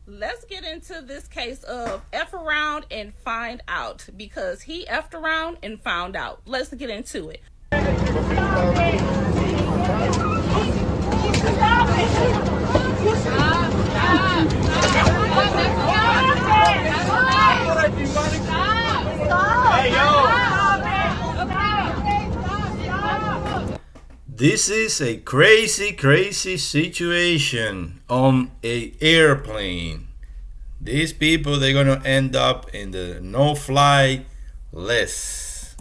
Let's get into this case of F around and find out, because he effed around and found out. Let's get into it. This is a crazy situation on a airplane. These people, they're gonna end up in the no-fly list.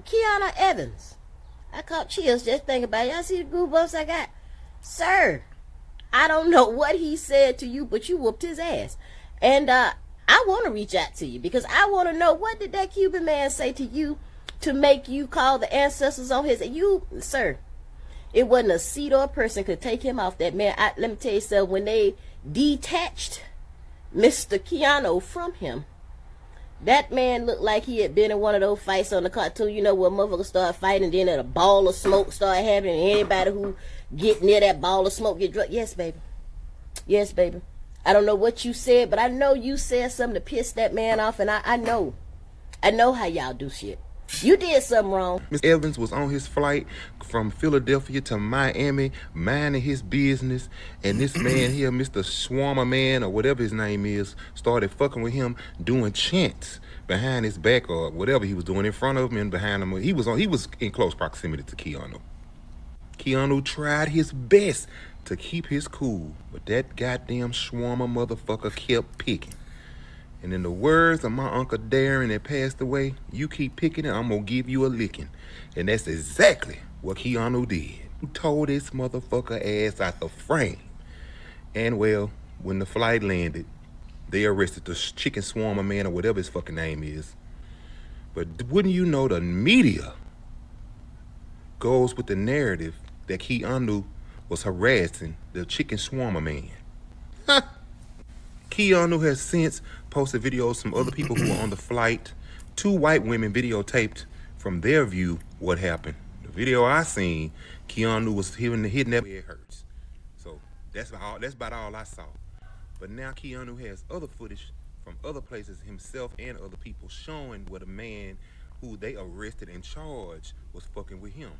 Keanu Evans. I caught chills just thinking about it. Y'all see the goosebumps I got? Sir, I don't know what he said to you, but you whooped his ass. And I want to reach out to you because I want to know, what did that Cuban man say to you to make you call the ancestors on his... You, sir, it wasn't a seat or a person could take him off that man. Let me tell you something. When they detached Mr. Keanu from him, that man looked like he had been in one of those fights on the cartoon, you know, where motherfuckers start fighting, then a ball of smoke start happening, and anybody who get near that ball of smoke get drugged. Yes, baby. Yes, baby. I don't know what you said, but I know you said something to piss that man off, and I know how y'all do shit. You did something wrong. Mr. Evans was on his flight from Philadelphia to Miami, minding his business, and this man here, Mr. Swarmer Man, or whatever his name is, started fucking with him, doing chants behind his back or whatever he was doing in front of him and behind him. He was in close proximity to Keanu. Keanu tried his best to keep his cool, but that goddamn Swarmer motherfucker kept picking. And in the words of my Uncle Darren that passed away, you keep picking it, I'm gonna give you a licking. And that's exactly what Keanu did. He tore this motherfucker ass out the frame. And well, when the flight landed, they arrested the chicken swarmer man or whatever his fucking name is. But wouldn't you know, the media goes with the narrative that Keanu was harassing the chicken swarmer man. Keanu has since posted videos from other people who were on the flight. 2 white women videotaped from their view what happened. The video I seen, Keanu was hitting that where it hurts. So that's about all I saw. But now Keanu has other footage from other places himself and other people showing what a man who they arrested and charged was fucking with him.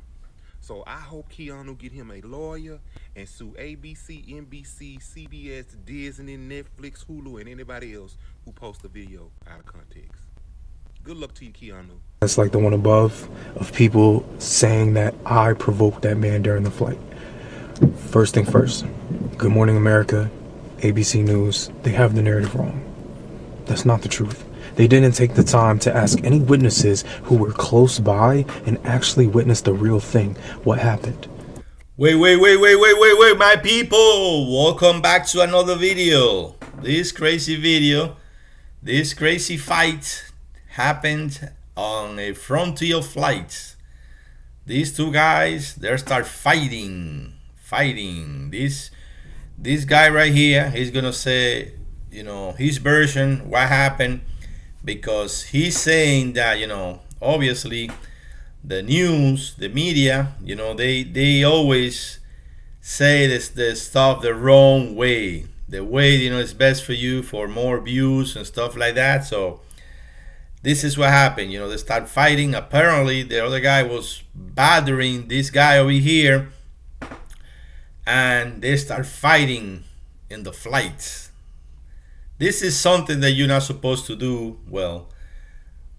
So I hope Keanu get him a lawyer and sue ABC, NBC, CBS, Disney, Netflix, Hulu, and anybody else who posts the video out of context. Good luck to you, Keanu. It's like the one above of people saying that I provoked that man during the flight. First thing first, Good Morning America, ABC News, they have the narrative wrong. That's not the truth. They didn't take the time to ask any witnesses who were close by and actually witnessed the real thing. What happened? Wait, my people! Welcome back to another video. This crazy fight happened on a Frontier flight. These 2 guys, they start fighting. This guy right here, he's gonna say, his version, what happened, because he's saying that, obviously the news, the media, they always say this stuff the wrong way. The way, it's best for you for more views and stuff like that. So this is what happened. They start fighting. Apparently the other guy was bothering this guy over here, and they start fighting in the flight. This is something that you're not supposed to do. Well,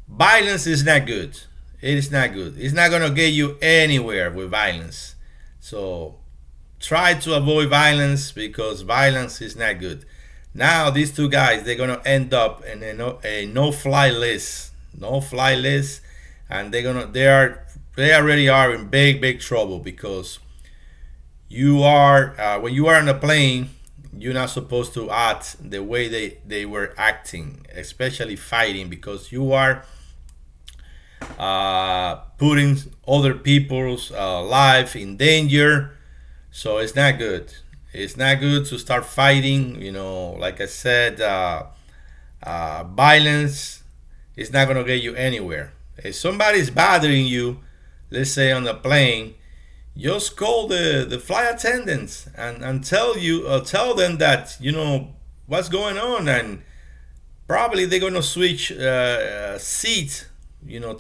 violence is not good. It is not good. It's not gonna get you anywhere with violence. So try to avoid violence, because violence is not good. Now these two guys, they're gonna end up in a no-fly list, no-fly list, and they already are in big trouble because you are when you are on a plane, you're not supposed to act the way they were acting, especially fighting, because you are putting other people's life in danger. So it's not good. It's not good to start fighting. Like I said, violence is not gonna get you anywhere. If somebody's bothering you, let's say on the plane, just call the flight attendants and tell them that what's going on, and probably they're gonna switch seats.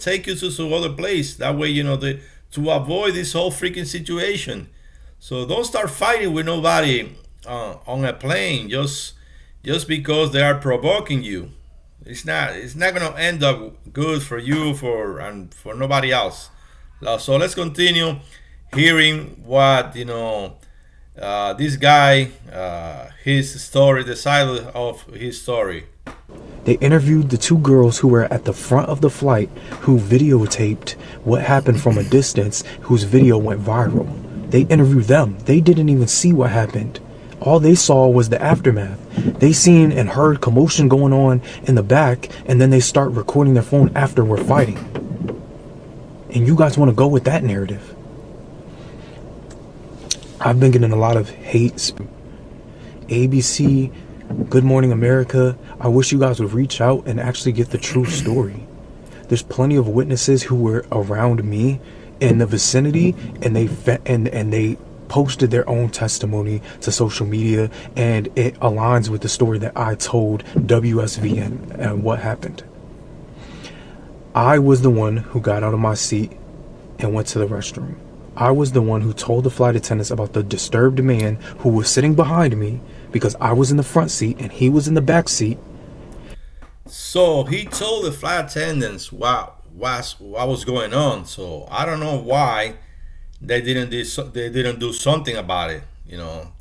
Take you to some other place. That way, to avoid this whole freaking situation. So don't start fighting with nobody on a plane just because they are provoking you. It's not gonna end up good for you and for nobody else. So let's continue hearing what this guy, his story, the side of his story. They interviewed the two girls who were at the front of the flight who videotaped what happened from a distance, whose video went viral. They interviewed them. They didn't even see what happened. All they saw was the aftermath. They seen and heard commotion going on in the back, and then they start recording their phone after we're fighting. And you guys want to go with that narrative? I've been getting a lot of hate. ABC, Good Morning America, I wish you guys would reach out and actually get the true story. There's plenty of witnesses who were around me in the vicinity, and they posted their own testimony to social media, and it aligns with the story that I told WSVN and what happened. I was the one who got out of my seat and went to the restroom. I was the one who told the flight attendants about the disturbed man who was sitting behind me, because I was in the front seat and he was in the back seat. So he told the flight attendants what was going on. So I don't know why they didn't do something about it.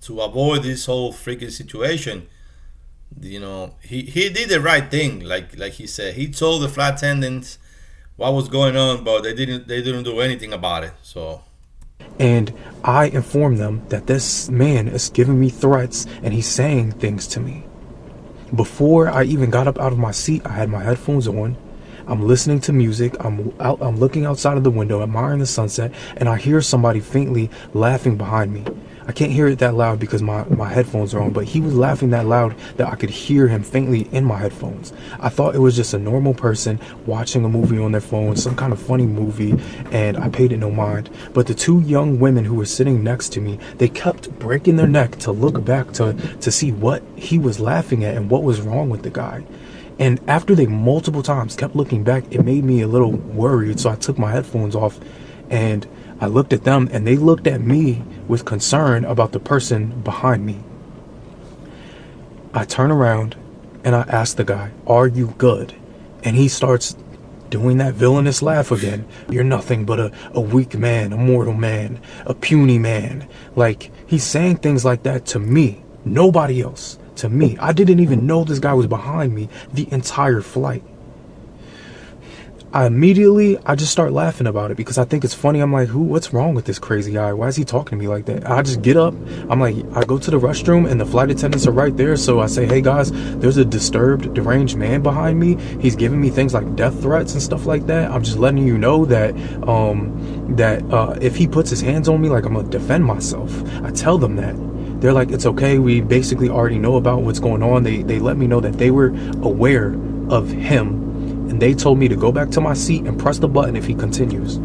To avoid this whole freaking situation. He did the right thing, like he said. He told the flight attendants what was going on, but they didn't do anything about it. So. And I informed them that this man is giving me threats and he's saying things to me. Before I even got up out of my seat, I had my headphones on. I'm listening to music. I'm looking outside of the window, admiring the sunset, and I hear somebody faintly laughing behind me. I can't hear it that loud because my headphones are on, but he was laughing that loud that I could hear him faintly in my headphones. I thought it was just a normal person watching a movie on their phone, some kind of funny movie, and I paid it no mind. But the two young women who were sitting next to me, they kept breaking their neck to look back to see what he was laughing at and what was wrong with the guy. And after they multiple times kept looking back, it made me a little worried, so I took my headphones off and I looked at them, and they looked at me with concern about the person behind me. I turn around and I ask the guy, "Are you good?" And he starts doing that villainous laugh again. "You're nothing but a weak man, a mortal man, a puny man." Like, he's saying things like that to me, nobody else, to me. I didn't even know this guy was behind me the entire flight. I just start laughing about it because I think it's funny. I'm like, what's wrong with this crazy guy? Why is he talking to me like that? I just get up. I'm like, I go to the restroom and the flight attendants are right there. So I say, "Hey guys, there's a disturbed, deranged man behind me. He's giving me things like death threats and stuff like that. I'm just letting you know that if he puts his hands on me, like, I'm gonna defend myself." I tell them that. They're like, "It's okay. We basically already know about what's going on." They let me know that they were aware of him. And they told me to go back to my seat and press the button if he continues.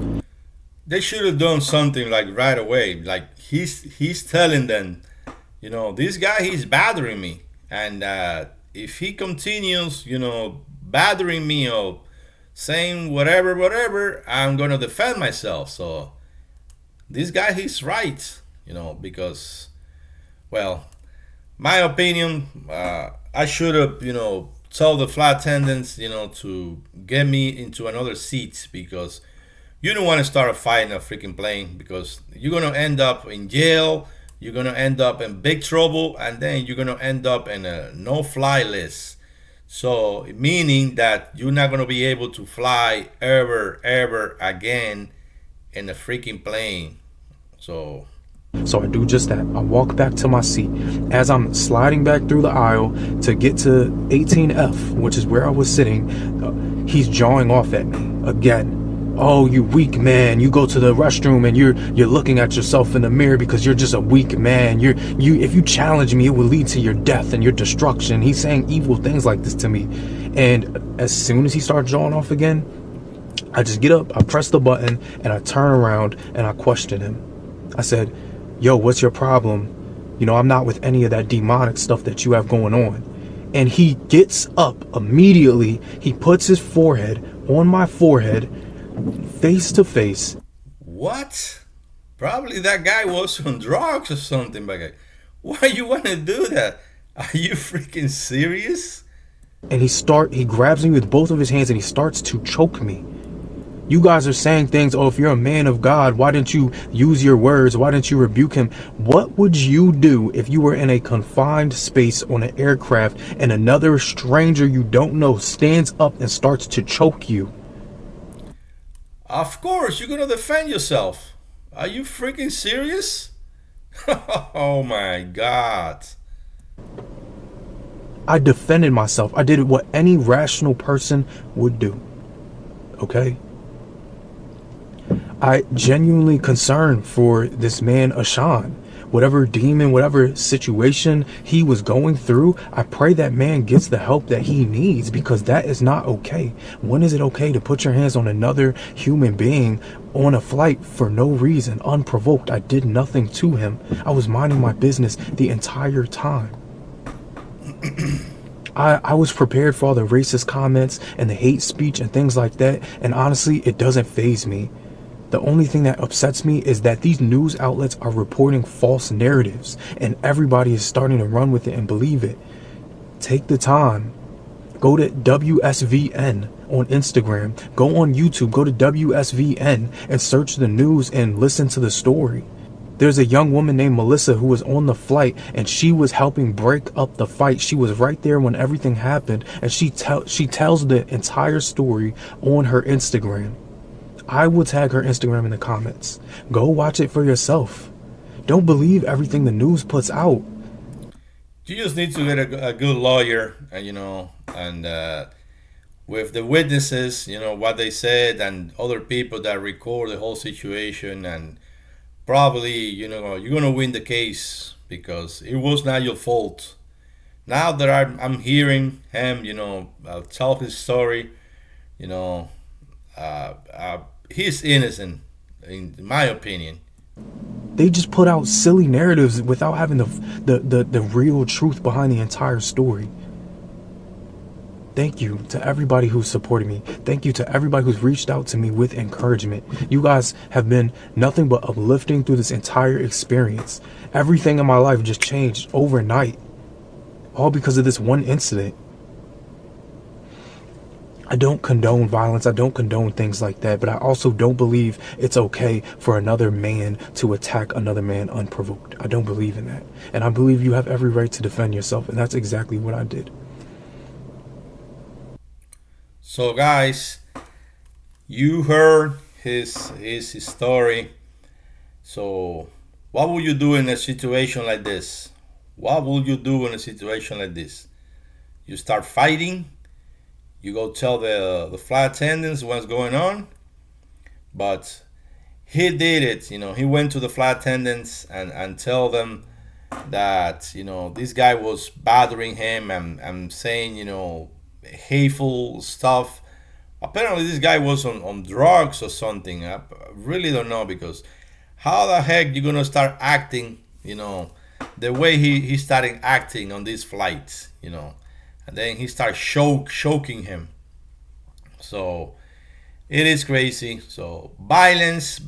They should have done something like right away. Like he's telling them, this guy, he's bothering me, and if he continues, bothering me or saying whatever, I'm gonna defend myself. So this guy, he's right, because, well, my opinion, I should have, tell the flight attendants, to get me into another seat, because you don't want to start a fight in a freaking plane, because you're going to end up in jail. you're gonna end up in big trouble, and then you're gonna end up in a no-fly list. So meaning that you're not gonna be able to fly ever again in a freaking plane. So So I do just that. I walk back to my seat. As I'm sliding back through the aisle to get to 18F, which is where I was sitting, he's jawing off at me again. Oh, you weak man! You go to the restroom and you're looking at yourself in the mirror because you're just a weak man. You if you challenge me, it will lead to your death and your destruction. He's saying evil things like this to me, and as soon as he starts jawing off again, I just get up, I press the button, and I turn around and I question him. I said, "Yo, what's your problem? You know, I'm not with any of that demonic stuff that you have going on." And he gets up immediately. He puts his forehead on my forehead, face to face. what? Probably that guy was on drugs or something, but why you wanna do that? Are you freaking serious? And he grabs me with both of his hands and he starts to choke me. You guys are saying things, oh, if you're a man of God, why didn't you use your words? Why didn't you rebuke him? What would you do if you were in a confined space on an aircraft and another stranger you don't know stands up and starts to choke you? Of course, you're gonna defend yourself. Are you freaking serious? Oh my God. I defended myself. I did what any rational person would do. Okay? I genuinely concerned for this man, Ishaan. Whatever demon, whatever situation he was going through, I pray that man gets the help that he needs, because that is not okay. When is it okay to put your hands on another human being on a flight for no reason, unprovoked? I did nothing to him. I was minding my business the entire time. I was prepared for all the racist comments and the hate speech and things like that, and honestly, it doesn't faze me. The only thing that upsets me is that these news outlets are reporting false narratives, and everybody is starting to run with it and believe it. Take the time. Go to WSVN on Instagram. Go on YouTube. Go to WSVN and search the news and listen to the story. There's a young woman named Melissa who was on the flight, and she was helping break up the fight. She was right there when everything happened, and she tells the entire story on her Instagram. I will tag her Instagram in the comments. Go watch it for yourself. Don't believe everything the news puts out. You just need to get a good lawyer, and with the witnesses, what they said, and other people that record the whole situation, and probably, you're gonna win the case because it was not your fault. Now that I'm hearing him, tell his story, you know, he's innocent, in my opinion. They just put out silly narratives without having the real truth behind the entire story. Thank you to everybody who's supported me. Thank you to everybody who's reached out to me with encouragement. You guys have been nothing but uplifting through this entire experience. Everything in my life just changed overnight, all because of this one incident. I don't condone violence. I don't condone things like that, but I also don't believe it's okay for another man to attack another man unprovoked. I don't believe in that. And I believe you have every right to defend yourself, and that's exactly what I did. So guys, you heard his story. So what would you do in a situation like this? What would you do in a situation like this? You start fighting. You go tell the flight attendants what's going on. But he did it. He went to the flight attendants and tell them that, this guy was bothering him and saying, hateful stuff. Apparently this guy was on drugs or something. I really don't know, because how the heck you gonna start acting, the way he started acting on these flights, and then he started choking him. So it is crazy. So violence,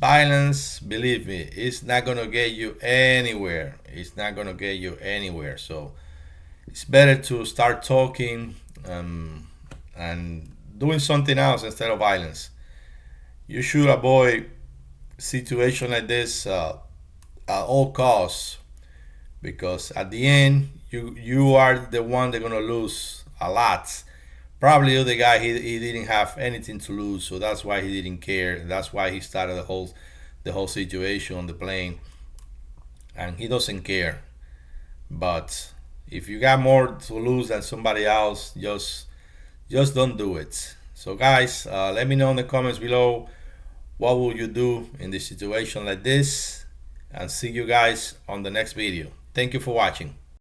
believe me, it's not gonna get you anywhere. It's not gonna get you anywhere. So it's better to start talking and doing something else instead of violence. You should avoid situation like this at all costs. because at the end you are the one that's gonna lose a lot. Probably the other guy, he didn't have anything to lose, so that's why he didn't care. That's why he started the whole situation on the plane, and he doesn't care. But if you got more to lose than somebody else, just don't do it. So guys, let me know in the comments below what will you do in this situation like this, and see you guys on the next video. Thank you for watching.